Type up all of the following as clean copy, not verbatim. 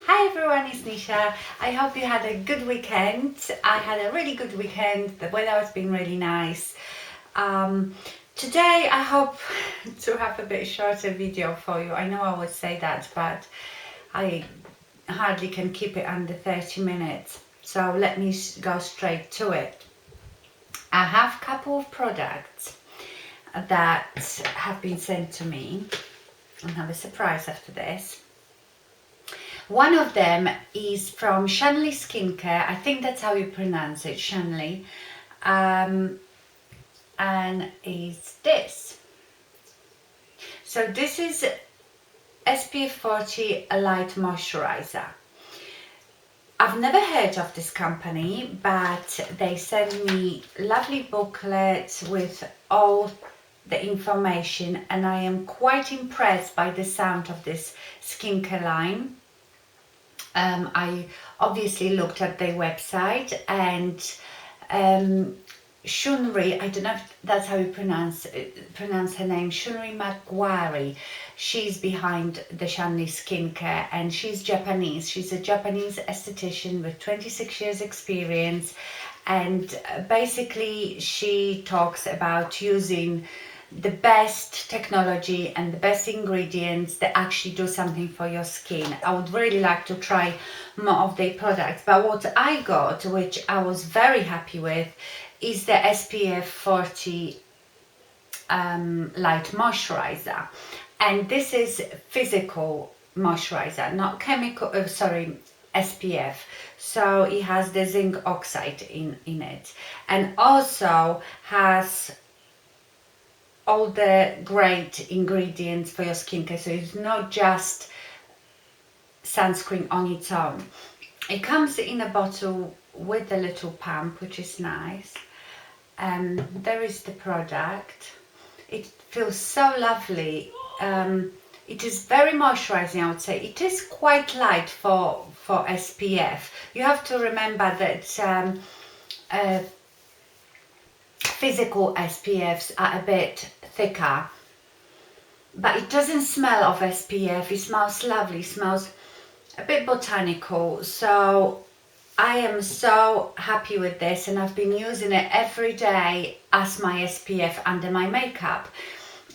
Hi everyone, it's Nisha. I hope you had a good weekend. I had a really good weekend. The weather has been really nice. Today I hope to have a bit shorter video for you. I know I would say that, but I hardly can keep it under 30 minutes. So let me go straight to it. I have a couple of products that have been sent to me. I have a surprise after this. One of them is from Shunly Skincare. I think that's how you pronounce it, Shunly. And is this. So this is SPF 40 Light Moisturizer. I've never heard of this company, but they send me lovely booklets with all the information, and I am quite impressed by the sound of this skincare line. I obviously looked at their website, and Shunly, I don't know if that's how you pronounce her name, Shunly Maguire. She's behind the Shunly Skincare, and she's Japanese. She's a Japanese esthetician with 26 years experience, and basically she talks about using the best technology and the best ingredients that actually do something for your skin. I would really like to try more of their products, but what I got, which I was very happy with, is the SPF 40 light moisturizer, and this is physical moisturizer, not chemical, SPF. So it has the zinc oxide in it, and also has all the great ingredients for your skincare. So it's not just sunscreen on its own. It comes in a bottle with a little pump, which is nice. There is the product. It feels so lovely. It is very moisturizing, I would say. It is quite light for SPF. You have to remember that physical SPFs are a bit thicker, but it doesn't smell of SPF. It smells lovely, it smells a bit botanical. So I am so happy with this, and I've been using it every day as my SPF under my makeup.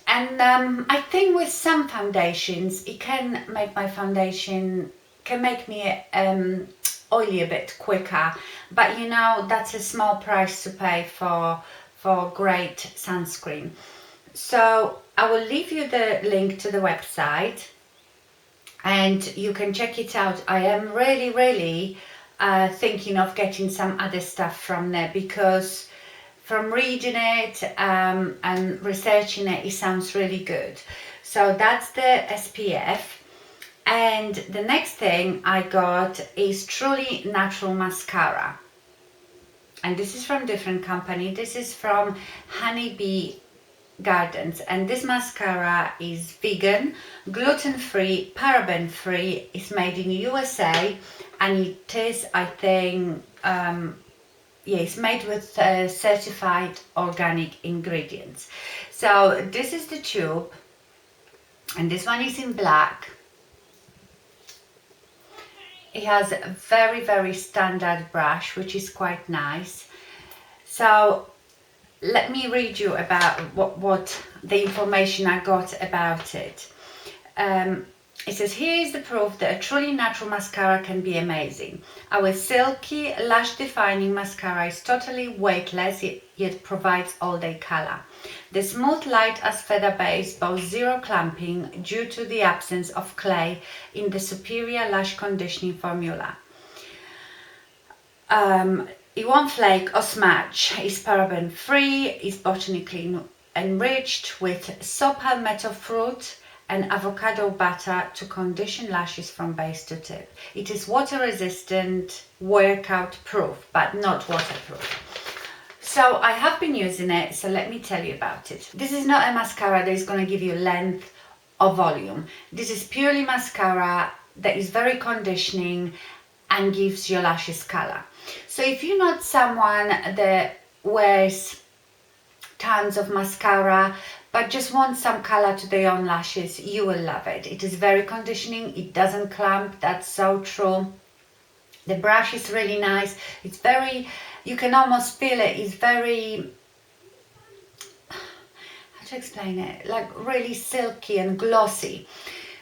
And I think with some foundations it can make my foundation, can make me oily a bit quicker, but you know, that's a small price to pay for great sunscreen. So I will leave you the link to the website and you can check it out. I am really thinking of getting some other stuff from there, because from reading it and researching it, it sounds really good. So that's the SPF. And the next thing I got is Truly Natural Mascara. And this is from different company. This is from Honeybee Gardens, and this mascara is vegan, gluten-free, paraben-free. It's made in USA, and it is, I think, yeah, it's made with certified organic ingredients. So this is the tube, and this one is in black. It has a very standard brush, which is quite nice. So let me read you about what the information I got about it. It says, here is the proof that a truly natural mascara can be amazing. Our silky, lash-defining mascara is totally weightless, yet provides all-day color. The smooth, light as feather base boasts zero clumping due to the absence of clay in the superior lash conditioning formula. It won't flake or smudge. It's paraben free, is botanically enriched with saw palmetto fruit and avocado butter to condition lashes from base to tip. It is water resistant, workout proof, but not waterproof. So I have been using it, so let me tell you about it. This is not a mascara that is going to give you length or volume. This is purely mascara that is very conditioning and gives your lashes color. So if you're not someone that wears tons of mascara, but just want some color to their own lashes, you will love it. It is very conditioning, it doesn't clump, that's so true. The brush is really nice, it's very, you can almost feel it, it's very, how to explain it, like really silky and glossy.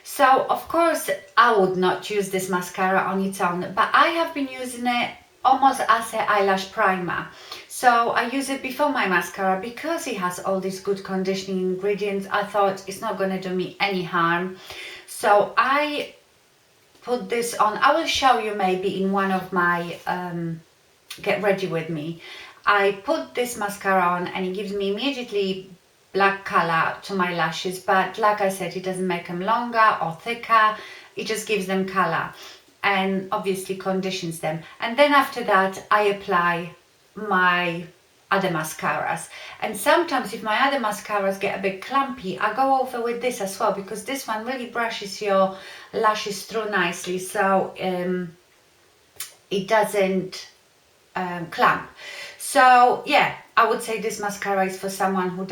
So of course I would not use this mascara on its own, but I have been using it almost as an eyelash primer. So I use it before my mascara because it has all these good conditioning ingredients. I thought it's not going to do me any harm. So I put this on. I will show you maybe in one of my get ready with me. I put this mascara on and it gives me immediately black color to my lashes, but like I said, it doesn't make them longer or thicker, it just gives them color and obviously conditions them. And then after that I apply my other mascaras, and sometimes if my other mascaras get a bit clumpy, I go over with this as well, because this one really brushes your lashes through nicely, so it doesn't clump. So yeah, I would say this mascara is for someone who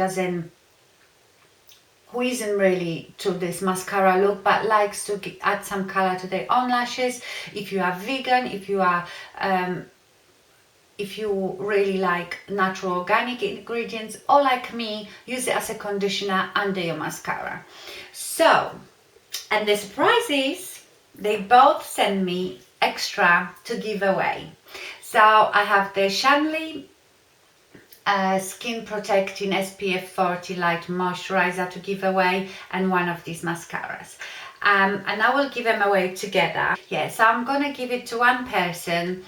isn't really to this mascara look, but likes to add some color to their own lashes. If you are vegan, if you really like natural organic ingredients, or like me, use it as a conditioner under your mascara. So, and the surprise is, they both send me extra to give away. So I have the Shunly Skin Protecting SPF 40 Light Moisturizer to give away, and one of these mascaras. And I will give them away together. Yeah, so I'm gonna give it to one person.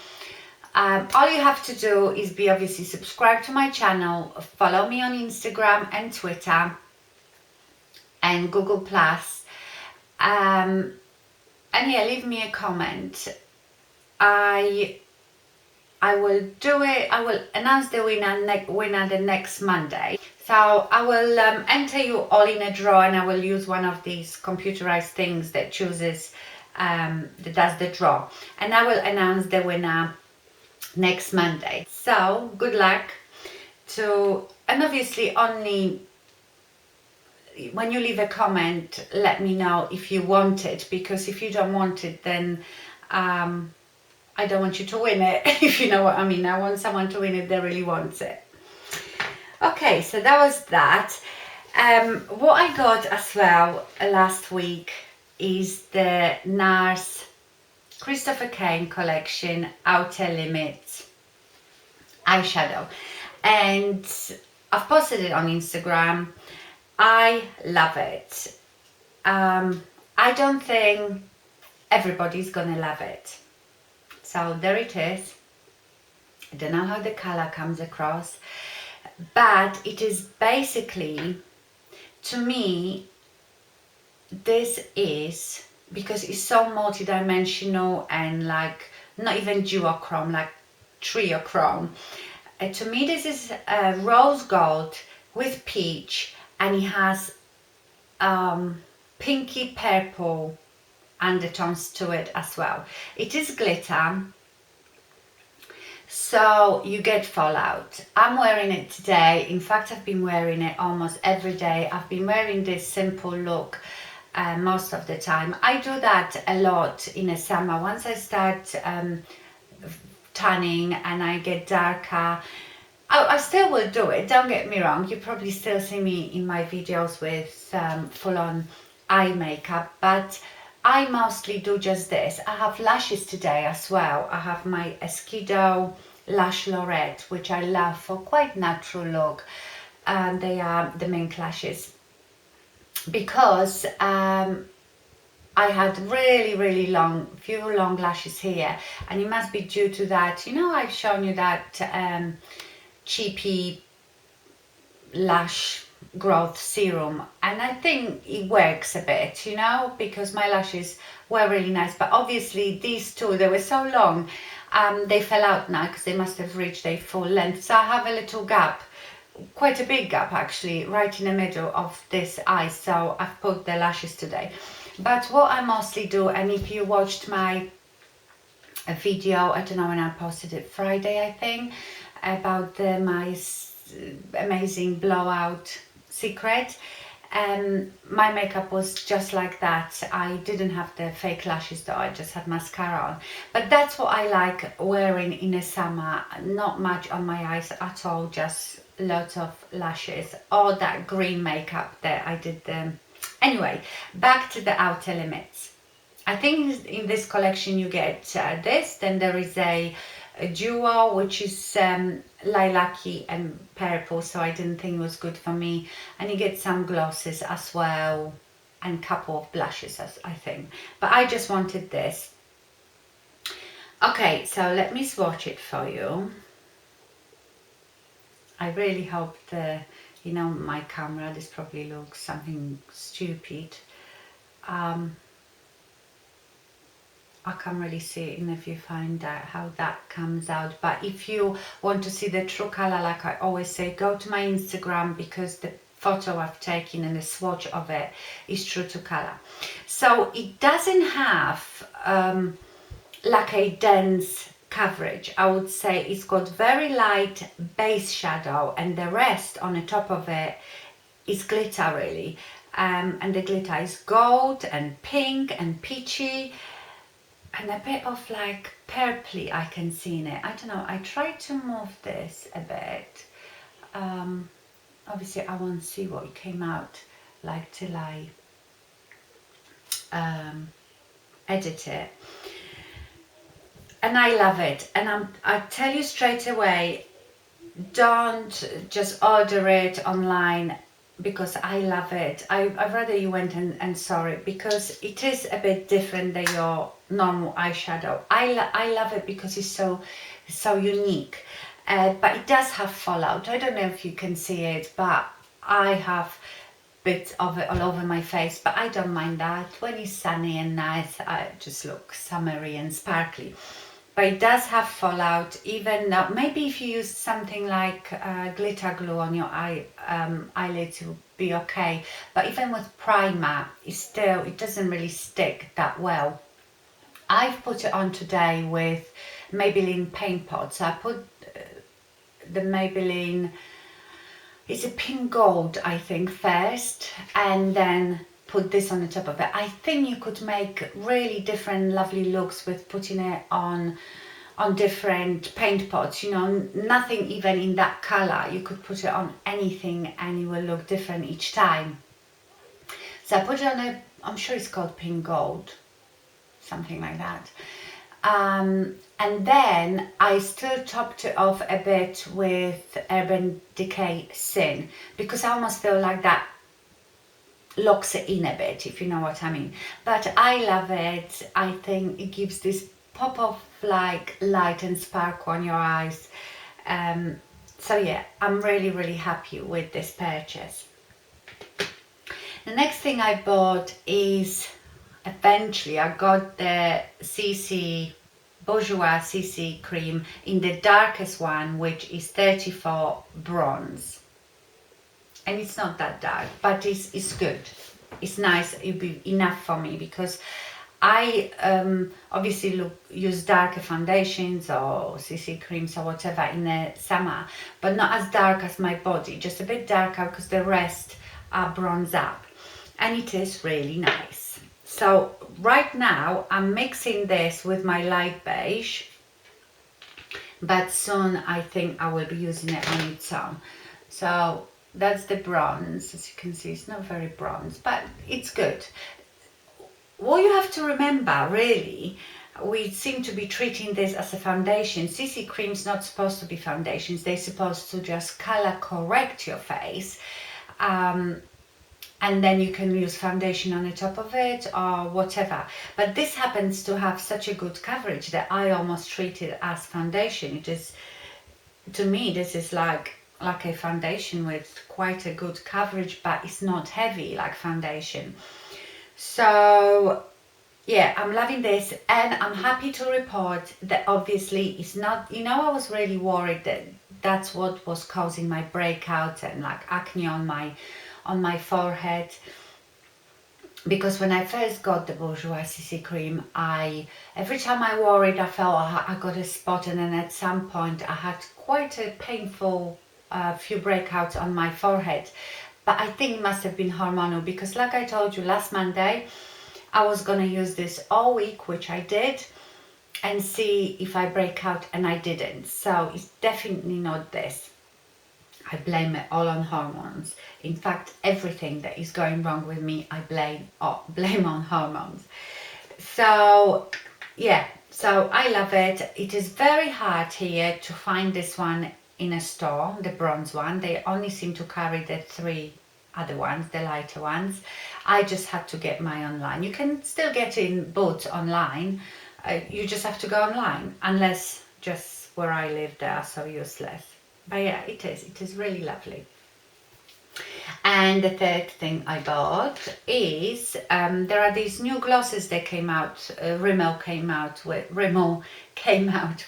All you have to do is be obviously subscribed to my channel, follow me on Instagram and Twitter and Google+. And yeah, leave me a comment. I will do it. I will announce the winner the next Monday. So I will enter you all in a draw, and I will use one of these computerized things that chooses, that does the draw, and I will announce the winner next Monday. So good luck and obviously only when you leave a comment, let me know if you want it, because if you don't want it, then I don't want you to win it, if you know what I mean. I want someone to win it that really wants it. Okay, so that was that. What I got as well last week is the Nars Christopher Kane collection Outer Limits eyeshadow, and I've posted it on Instagram. I love it. I don't think everybody's gonna love it. So there it is. I don't know how the color comes across, but it is basically, to me, this is, because it's so multi-dimensional and like not even duochrome, like triochrome. To me, this is rose gold with peach, and it has pinky purple undertones to it as well. It is glitter, so you get fallout. I'm wearing it today. In fact, I've been wearing it almost every day. I've been wearing this simple look most of the time. I do that a lot in the summer. Once I start tanning and I get darker, I still will do it, don't get me wrong. You probably still see me in my videos with full-on eye makeup, but I mostly do just this. I have lashes today as well. I have my Esqido Lash-Lorette, which I love for quite natural look. They are the mink lashes, because I had really few long lashes here, and it must be due to that, you know, I've shown you that cheapy lash growth serum, and I think it works a bit, you know, because my lashes were really nice, but obviously these two, they were so long, they fell out now because they must have reached their full length. So I have a little gap, quite a big gap actually, right in the middle of this eye, so I've put the lashes today. But what I mostly do, and if you watched my video, I don't know when I posted it, Friday I think, about my amazing blowout secret. My makeup was just like that. I didn't have the fake lashes though, I just had mascara on. But that's what I like wearing in the summer. Not much on my eyes at all, just lots of lashes. Or that green makeup that I did. Anyway, back to the outer limits. I think in this collection you get this, then there is a duo which is lilac-y and purple, so I didn't think it was good for me, and you get some glosses as well and couple of blushes, as I think, but I just wanted this. Okay, so let me swatch it for you. I really hope you know, my camera, this probably looks something stupid. I can't really see it in if you find out how that comes out, but if you want to see the true color, like I always say, go to my Instagram, because the photo I've taken and the swatch of it is true to color. So it doesn't have like a dense coverage. I would say it's got very light base shadow, and the rest on the top of it is glitter really, and the glitter is gold and pink and peachy, and a bit of like purpley I can see in it. I don't know, I tried to move this a bit. Obviously I won't see what it came out like till I edit it. And I love it, and I tell you straight away, don't just order it online, because I love it. I'd rather you went and saw it, because it is a bit different than your normal eyeshadow. I love it because it's so unique, but it does have fallout. I don't know if you can see it, but I have bits of it all over my face, but I don't mind that. When it's sunny and nice, I just look summery and sparkly. But it does have fallout, even maybe if you use something like glitter glue on your eyelids, it will be okay. But even with primer, it doesn't really stick that well. I've put it on today with Maybelline paint pot. So I put the Maybelline, it's a pink gold I think first, and then put this on the top of it. I think you could make really different lovely looks with putting it on different paint pots, you know, nothing even in that color. You could put it on anything and it will look different each time. So I put it on I'm sure it's called pink gold, something like that. And then I still topped it off a bit with Urban Decay Sin, because I almost feel like that locks it in a bit, if you know what I mean. But I love it. I think it gives this pop of like light and sparkle on your eyes. So yeah, I'm really happy with this purchase. The next thing I bought is, eventually I got the Bourjois CC cream in the darkest one, which is 34 bronze. And it's not that dark, but it's good. It's nice. It'll be enough for me, because I obviously use darker foundations or CC creams or whatever in the summer, but not as dark as my body, just a bit darker, because the rest are bronze up, and it is really nice. So right now I'm mixing this with my light beige, but soon I think I will be using it on its own. So that's the bronze. As you can see, it's not very bronze, but it's good. What you have to remember, really, we seem to be treating this as a foundation. CC cream's not supposed to be foundations. They're supposed to just color correct your face, and then you can use foundation on the top of it or whatever. But this happens to have such a good coverage that I almost treat it as foundation. It is, to me, this is like a foundation with quite a good coverage, but it's not heavy like foundation. So yeah, I'm loving this, and I'm happy to report that obviously it's not, you know, I was really worried that that's what was causing my breakout and like acne on my forehead, because when I first got the Bourjois CC cream, every time I wore it I felt I got a spot, and then at some point I had quite a painful few breakouts on my forehead. but I think it must have been hormonal, because like I told you last Monday, I was gonna use this all week, which I did, and see if I break out, and I didn't. So it's definitely not this. I blame it all on hormones. In fact, everything that is going wrong with me, I blame on hormones. So yeah, so I love it. It is very hard here to find this one in a store, the bronze one. They only seem to carry the 3 other ones, the lighter ones. I just had to get my online. You can still get in Boots online. You just have to go online, unless just where I live they are so useless. But yeah, it is really lovely. And the third thing I bought is there are these new glosses that came out, Rimmel came out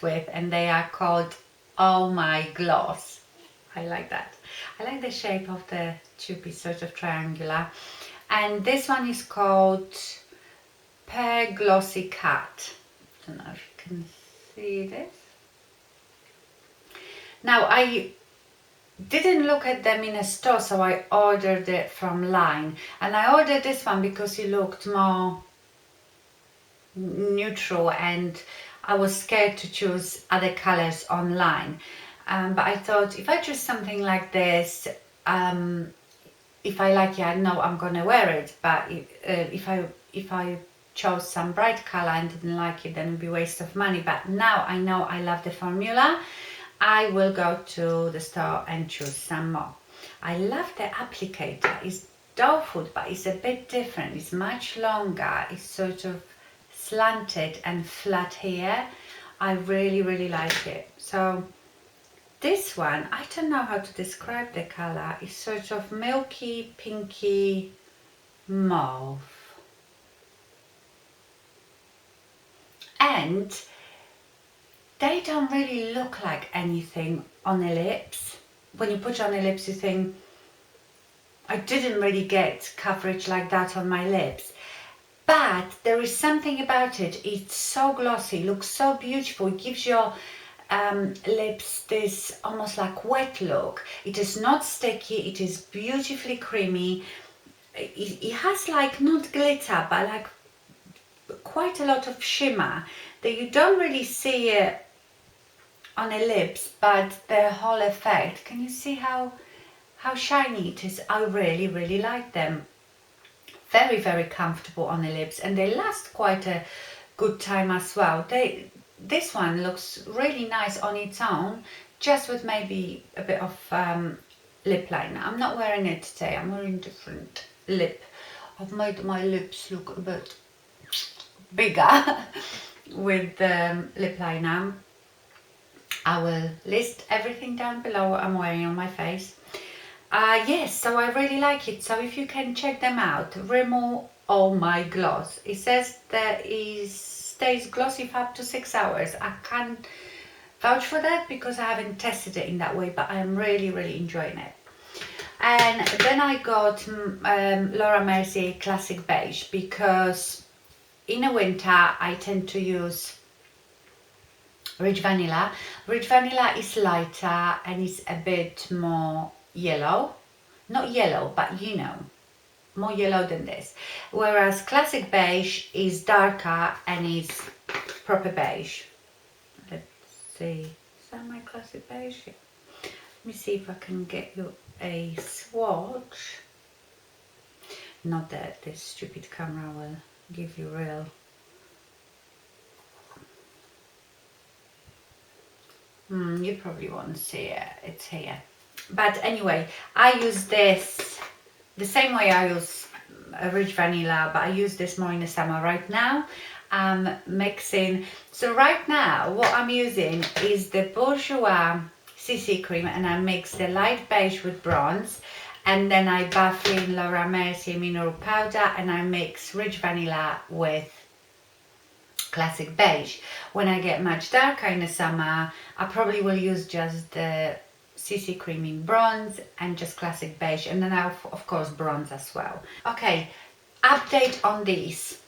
with, and they are called Oh My Gloss. I like that. I like the shape of the tube, is sort of triangular. And this one is called Purrr Glossy Cat. I don't know if you can see this. Now I didn't look at them in a store, so I ordered it from line, and I ordered this one because it looked more neutral, and I was scared to choose other colors online, but I thought if I choose something like this, if I like it, I know I'm gonna wear it, but if I chose some bright color and didn't like it, then it'd be a waste of money. But now I know I love the formula. I will go to the store and choose some more. I love the applicator. It's doll food, but it's a bit different. It's much longer. It's sort of slanted and flat here. I really, really like it. So this one, I don't know how to describe the color. It's sort of milky, pinky mauve. And they don't really look like anything on the lips. When you put it on the lips, you think, I didn't really get coverage like that on my lips. But there is something about it. It's so glossy, looks so beautiful. It gives your lips this almost like wet look. It is not sticky. It is beautifully creamy. It has like not glitter, but like quite a lot of shimmer that you don't really see it on the lips, but the whole effect, can you see how shiny it is? I really, really like them. Very, very comfortable on the lips, and they last quite a good time as well. This one looks really nice on its own, just with maybe a bit of lip liner. I'm not wearing it today. I'm wearing different lip. I've made my lips look a bit bigger with lip liner. I will list everything down below what I'm wearing on my face. Yes, so I really like it. So if you can check them out, Rimmel Oh My Gloss. It says that it stays glossy for up to 6 hours. I can't vouch for that because I haven't tested it in that way, but I'm really, really enjoying it. And then I got Laura Mercier Classic Beige, because in the winter I tend to use Rich Vanilla. Rich Vanilla is lighter and it's a bit more yellow. Not yellow, but you know, more yellow than this. Whereas Classic Beige is darker and is proper beige. Let's see. Is that my Classic Beige? Yeah. Let me see if I can get you a swatch. Not that this stupid camera will give you real. You probably won't see it, it's here. But anyway, I use this the same way I use Rich Vanilla, but I use this more in the summer. Right now I'm mixing, so right now what I'm using is the Bourjois CC cream, and I mix the light beige with bronze, and then I buff in Laura Mercier mineral powder, and I mix Rich Vanilla with Classic Beige. When I get much darker in the summer, I probably will use just the CC cream in bronze and just Classic Beige, and then I'll of course bronze as well. Okay, update on these.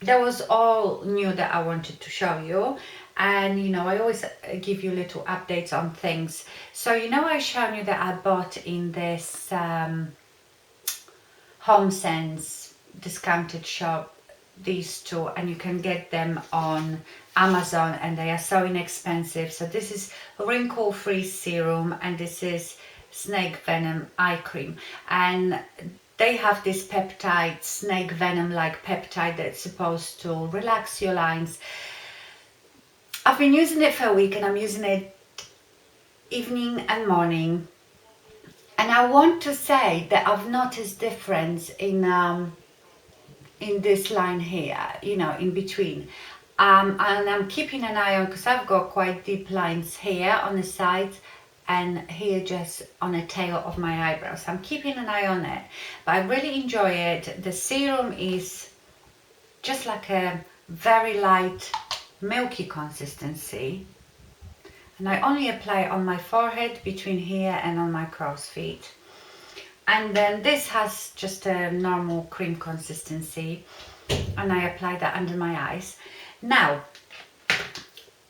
That was all new that I wanted to show you. and you know, I always give you little updates on things. So you know, I shown you that I bought in this Home Sense discounted shop these two, and you can get them on Amazon, and they are so inexpensive. So this is wrinkle free serum, and this is snake venom eye cream, and they have this peptide, snake venom like peptide, that's supposed to relax your lines. I've been using it for a week, and I'm using it evening and morning, and I want to say that I've noticed difference in this line here, you know, in between. And I'm keeping an eye on, because I've got quite deep lines here on the sides and here just on the tail of my eyebrows. I'm keeping an eye on it, but I really enjoy it. The serum is just like a very light milky consistency, and I only apply it on my forehead, between here and on my crow's feet. And then this has just a normal cream consistency, and I apply that under my eyes. Now,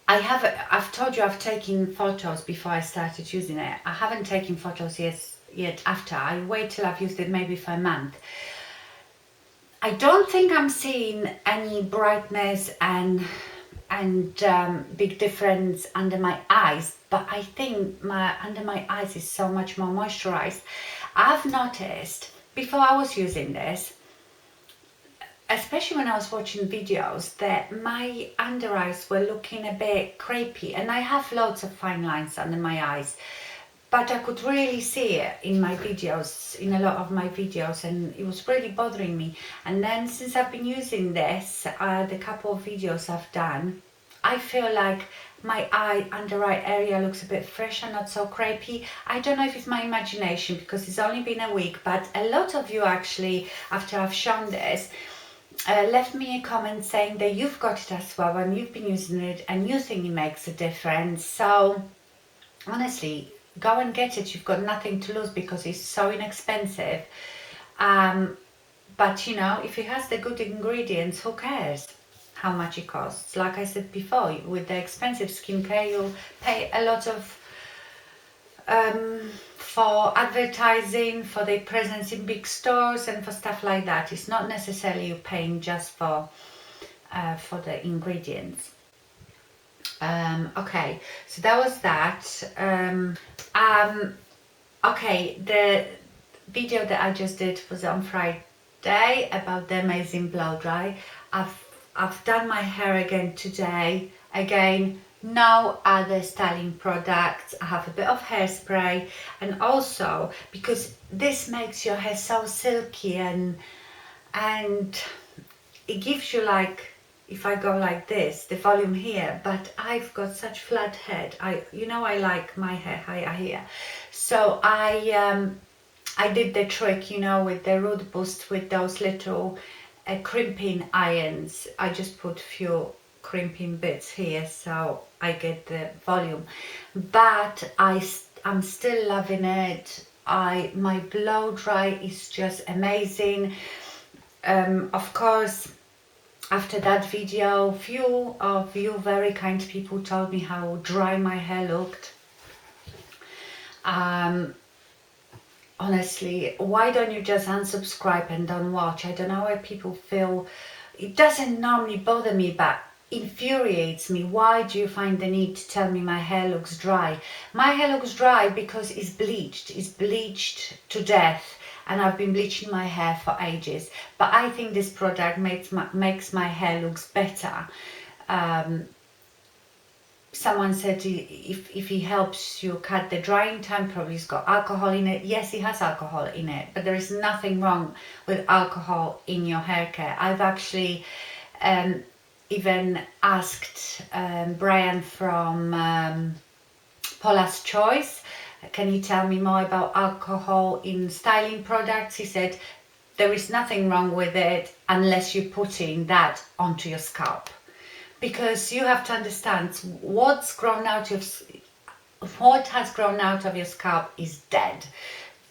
I've told you I've taken photos before I started using it. I haven't taken photos yet after. I wait till I've used it maybe for a month. I don't think I'm seeing any brightness and big difference under my eyes, but I think under my eyes is so much more moisturized. I've noticed before I was using this, especially when I was watching videos, that my under eyes were looking a bit crepey, and I have loads of fine lines under my eyes, but I could really see it in my videos, in a lot of my videos, and it was really bothering me. And then since I've been using this, the couple of videos I've done, I feel like my under eye area looks a bit fresher, not so crepey. I don't know if it's my imagination, because it's only been a week, but a lot of you actually, after I've shown this, left me a comment saying that you've got it as well and you've been using it and you think it makes a difference. So honestly, go and get it. You've got nothing to lose because it's so inexpensive. But you know, if it has the good ingredients, who cares how much it costs? Like I said before, with the expensive skincare, you'll pay a lot of for advertising, for their presence in big stores and for stuff like that. It's not necessarily you paying just for the ingredients. Okay, so that was that. Okay, the video that I just did was on Friday about the amazing blow dry. I've done my hair again today. Again, no other styling products. I have a bit of hairspray, and also because this makes your hair so silky and it gives you, like, if I go like this, the volume here, but I've got such flat head. I like my hair higher here, so I did the trick, you know, with the root boost with those little crimping irons. I just put few crimping bits here so I get the volume, but I'm still loving it. My blow dry is just amazing. Of course, after that video, few of you very kind people told me how dry my hair looked. Honestly, why don't you just unsubscribe and don't watch? I don't know why people feel. It doesn't normally bother me, but infuriates me. Why do you find the need to tell me my hair looks dry? My hair looks dry because it's bleached to death, and I've been bleaching my hair for ages. But I think this product makes my hair looks better. Someone said if he helps you cut the drying time, probably it's got alcohol in it. Yes, it has alcohol in it, but there is nothing wrong with alcohol in your hair care. I've actually even asked Brian from Paula's Choice, can you tell me more about alcohol in styling products? He said there is nothing wrong with it unless you're putting that onto your scalp. Because you have to understand, what has grown out of your scalp is dead.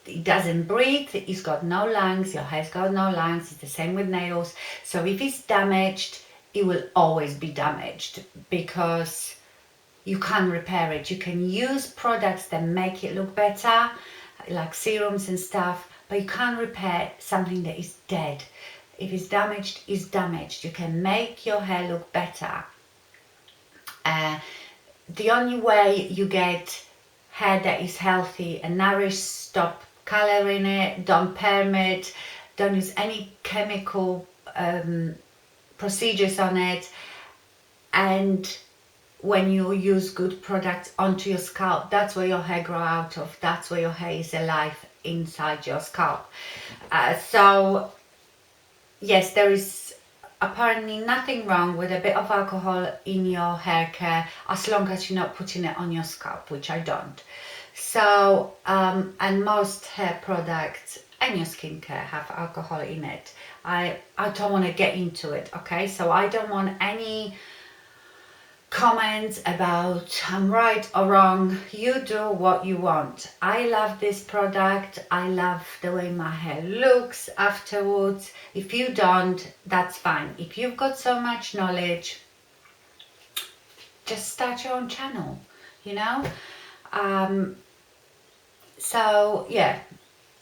It doesn't breathe, it's got no lungs, your hair's got no lungs, it's the same with nails. So if it's damaged, it will always be damaged because you can't repair it. You can use products that make it look better, like serums and stuff, but you can't repair something that is dead. If it's damaged, it's damaged. You can make your hair look better. The only way you get hair that is healthy and nourished, stop coloring it, don't perm it, don't use any chemical procedures on it, and when you use good products onto your scalp, that's where your hair grow out of, that's where your hair is alive inside your scalp. So yes, there is apparently nothing wrong with a bit of alcohol in your hair care as long as you're not putting it on your scalp, which I don't. So and most hair products and your skincare have alcohol in it. I don't want to get into it, okay? So I don't want any comments about I'm right or wrong. You do what you want. I love this product. I love the way my hair looks afterwards. If you don't, that's fine. If you've got so much knowledge, just start your own channel, you know. So yeah,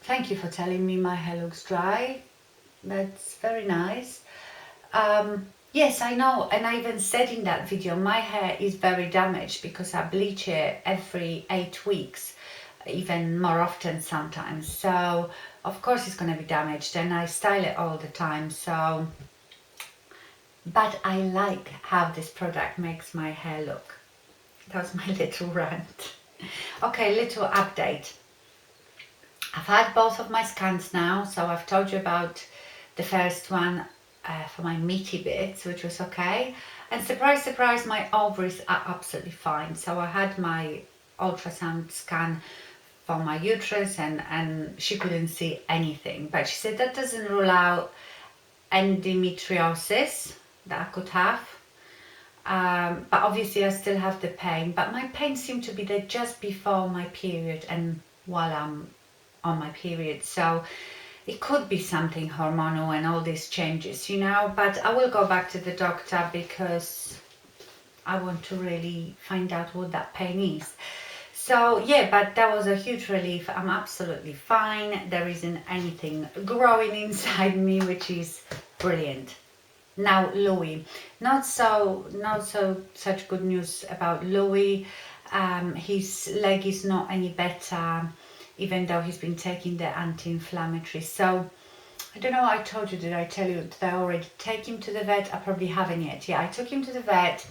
thank you for telling me my hair looks dry. That's very nice. Yes, I know, and I even said in that video, my hair is very damaged because I bleach it every 8 weeks, even more often sometimes. So of course it's going to be damaged, and I style it all the time. So, but I like how this product makes my hair look. That was my little rant. Okay, little update. I've had both of my scans now, so I've told you about the first one for my meaty bits, which was okay, and surprise surprise, my ovaries are absolutely fine. So I had my ultrasound scan for my uterus, and she couldn't see anything, but she said that doesn't rule out endometriosis that I could have, but obviously I still have the pain, but my pain seemed to be there just before my period and while I'm on my period. So it could be something hormonal and all these changes, you know, but I will go back to the doctor because I want to really find out what that pain is. So yeah, but that was a huge relief. I'm absolutely fine. There isn't anything growing inside me, which is brilliant. Now Louis, not so such good news about Louis. His leg is not any better, even though he's been taking the anti-inflammatory. So I don't know, I told you, did I tell you that I already take him to the vet? I probably haven't yet. Yeah, I took him to the vet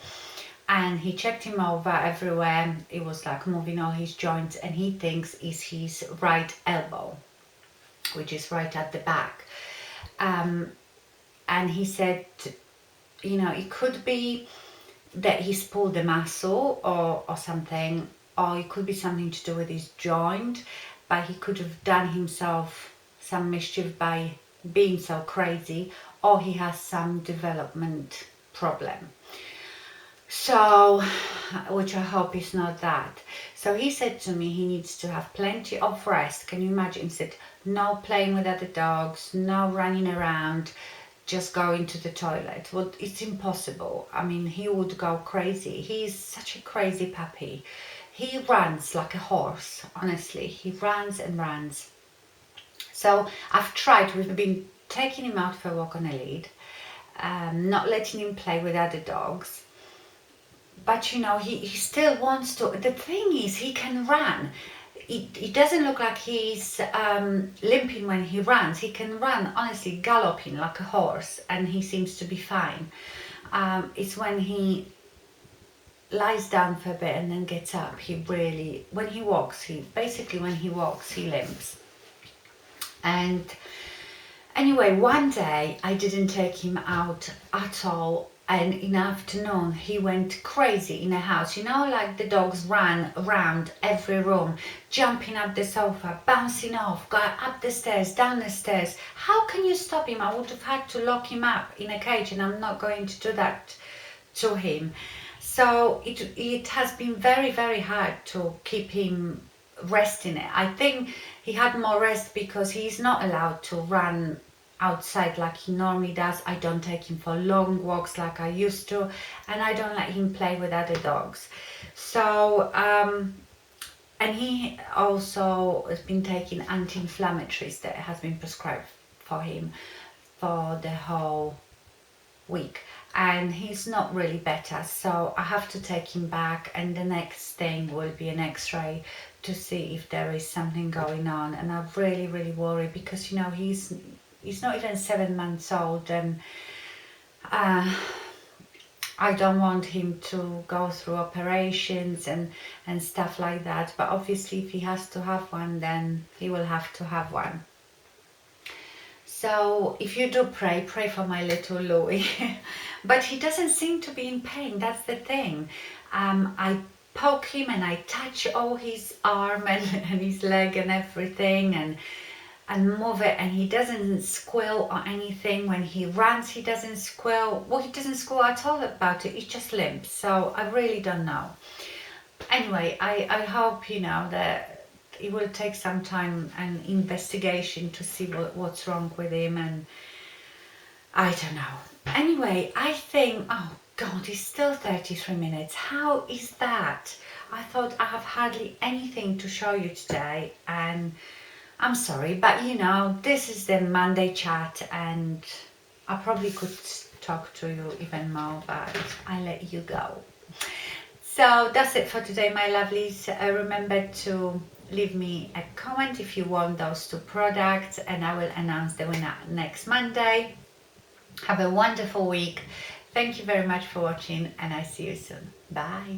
and he checked him over everywhere. It was like moving all his joints, and he thinks it's his right elbow, which is right at the back. And he said, you know, it could be that he's pulled the muscle or something, or it could be something to do with his joint, but he could have done himself some mischief by being so crazy, or he has some development problem. So, which I hope is not that. So he said to me he needs to have plenty of rest. Can you imagine? He said no playing with other dogs, no running around, just going to the toilet. Well, it's impossible. I mean, he would go crazy. He's such a crazy puppy. He runs like a horse, honestly. He runs and runs. So I've tried, we've been taking him out for a walk on a lead, not letting him play with other dogs. But you know, he still wants to. The thing is, he can run. It doesn't look like he's limping when he runs. He can run, honestly, galloping like a horse, and he seems to be fine. It's when he lies down for a bit and then gets up, he really, when he walks, he limps. And anyway, one day I didn't take him out at all, and in the afternoon he went crazy in the house. You know, like the dogs ran around every room, jumping up the sofa, bouncing off, going up the stairs, down the stairs. How can you stop him? I would have had to lock him up in a cage, and I'm not going to do that to him. So it has been very, very hard to keep him resting it. I think he had more rest because he's not allowed to run outside like he normally does. I don't take him for long walks like I used to, and I don't let him play with other dogs. So and he also has been taking anti-inflammatories that has been prescribed for him for the whole week, and he's not really better, so I have to take him back, and the next thing will be an x-ray to see if there is something going on. And I really worry, because you know he's not even 7 months old, and I don't want him to go through operations and stuff like that, but obviously if he has to have one, then he will have to have one. So if you do pray for my little Louis. But he doesn't seem to be in pain, that's the thing. I poke him and I touch all his arm and his leg and everything, and move it, and he doesn't squeal or anything. When he runs, he doesn't squeal. Well, he doesn't squeal at all about it, he just limps. So I really don't know. Anyway, I hope, you know, that it will take some time and investigation to see what's wrong with him, and I don't know. Anyway, I think, oh God, it's still 33 minutes. How is that? I thought I have hardly anything to show you today, and I'm sorry, but you know, this is the Monday chat, and I probably could talk to you even more, but I let you go. So that's it for today, my lovelies. Remember to leave me a comment if you want those 2 products, and I will announce the winner next Monday. Have a wonderful week. Thank you very much for watching, and I see you soon. Bye.